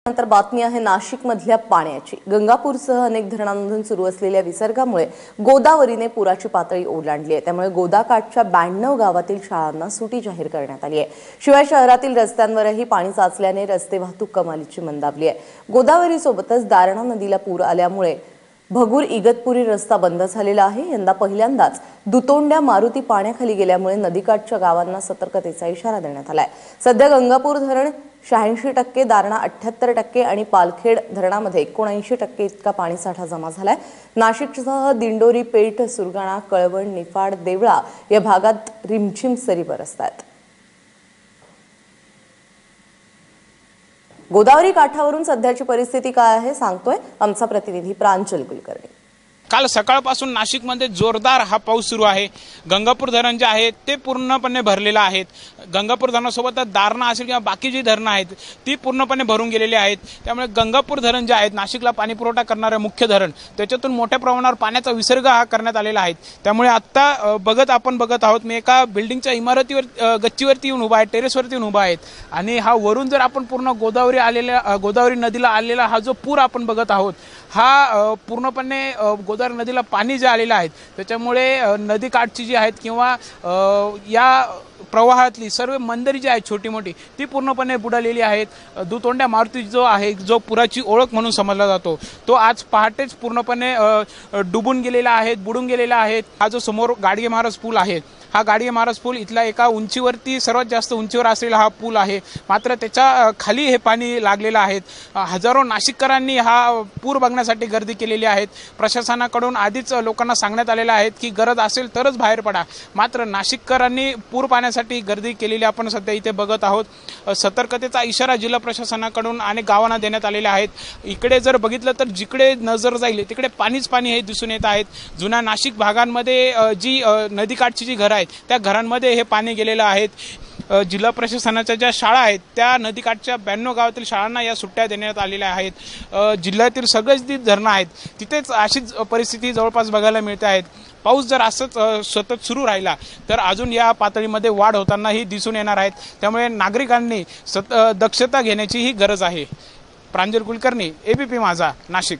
नंतर बातमी आहे नाशिक मधल्या पाण्याची। गंगापूरसह अनेक धरणांमधून सुरू असलेल्या विसर्गामुळे गोदावरीने पुराची पातळी ओलांडली आहे। त्यामुळे गोदाकाठच्या 92 गावातील शाळांना सुटी जाहीर करण्यात आली आहे। शिवाय शहरातील रस्त्यांवरही पाणी साचल्याने रस्ते वाहतूक कमालीची मंदावली आहे। गोदावरीसोबतच दारणा नदीला पूर आल्यामुळे भगूर इगतपुरी रस्ता बंद झालेला आहे। यंदा पहिल्यांदाच दुतोंड्या मारुती पाण्याखाली गेल्यामुळे नदीकाठच्या गावांना सतर्कतेचा इशारा देण्यात आलाय। सध्या गंगापूर धरण 86%, दारणा 78% आणि पालखेड धरणामध्ये 79% इतका पाणीसाठा जमा झालाय। नाशिकसह दिंडोरी, पेठ, सुरगाणा, कळवण, निफाड, देवळा या भागात रिमझिम सरी बरसतात। गोदावरी काठावरून सध्याची परिस्थिती काय आहे सांगतोय आमचा प्रतिनिधी प्रांजल कुलकर्णी। काल सकाळपासून नाशिकमध्ये जोरदार हा पाऊस सुरू आहे। गंगापूर धरण जे आहे ते पूर्णपणे भरलेलं आहे। गंगापूर धरणासोबत दारणा असेल किंवा बाकी जी धरणं आहेत ती पूर्णपणे भरून गेलेली आहेत। त्यामुळे गंगापूर धरण जे आहे नाशिकला पाणी पुरवठा करणारे मुख्य धरण, त्याच्यातून मोठ्या प्रमाणावर पाण्याचा विसर्ग हा करण्यात आलेला आहे। त्यामुळे आता आपण बघत आहोत, मी एका बिल्डिंगच्या इमारतीवर गच्चीवरती येऊन उभा आहे, टेरेसवरती येऊन उभा आहेत आणि हा वरून जर आपण पूर्ण गोदावरी नदीला आलेला हा जो पूर आपण बघत आहोत, हा पूर्णपणे गोदावरी नदीला पाणी जे आलेलं आहे त्याच्यामुळे नदी काठची जी आहेत किंवा या प्रवाहातली सर्व मंदिरे जी आहेत छोटी मोठी ती पूर्णपणे बुडालेली आहेत। दुतोंड्या मारुती जो आहे, जो पुराची ओळख म्हणून समजला जातो, तो आज पहाटेच पूर्णपणे डुबून गेलेला आहे, बुडून गेलेला आहे। हा जो समोर गाडगे महाराज पूल आहे, हा गाडगे महाराज पूल इथला एका उंचीवरती सर्वात जास्त उंचीवर असलेला हा पूल आहे। मात्र त्याच्या खाली हे पाणी लागलेलं आहे। हजारो नाशिककरांनी हा पूर बघण्यासाठी गर्दी केलेली आहे। प्रशासनाकडून आधीच लोकांना सांगण्यात आलेलं आहे की गरज असेल तरच बाहेर पडा, मात्र नाशिककरांनी पूर पाहण्यासाठी गर्दी केलेली आपण सध्या इथे बघत आहोत। सतर्कतेचा इशारा जिल्हा प्रशासनाकडून अनेक गावांना देण्यात आलेले आहेत। इकडे जर बघितलं तर जिकडे नजर जाईल तिकडे पाणीच पाणी हे दिसून येत आहेत। जुन्या नाशिक भागांमध्ये जी नदीकाठची जी घरं आहेत त्या घरांमध्ये हे पाणी गेलेलं आहे। जिल्हा प्रशासनाच्या ज्या शाळा आहेत त्या नदीकाठच्या 92 गावातील शाळांना या सुट्ट्या देण्यात आलेल्या आहेत। जिल्ह्यातील सगळेच जी धरणं आहेत तिथेच अशीच परिस्थिती जवळपास बघायला मिळते आहेत। पाऊस जर असंच सतत सुरू राहिला तर अजून या पातळीमध्ये वाढ होतानाही दिसून येणार आहेत। त्यामुळे नागरिकांनी दक्षता घेण्याची ही गरज आहे। प्रांजल कुलकर्णी, एबीपी माझा, नाशिक।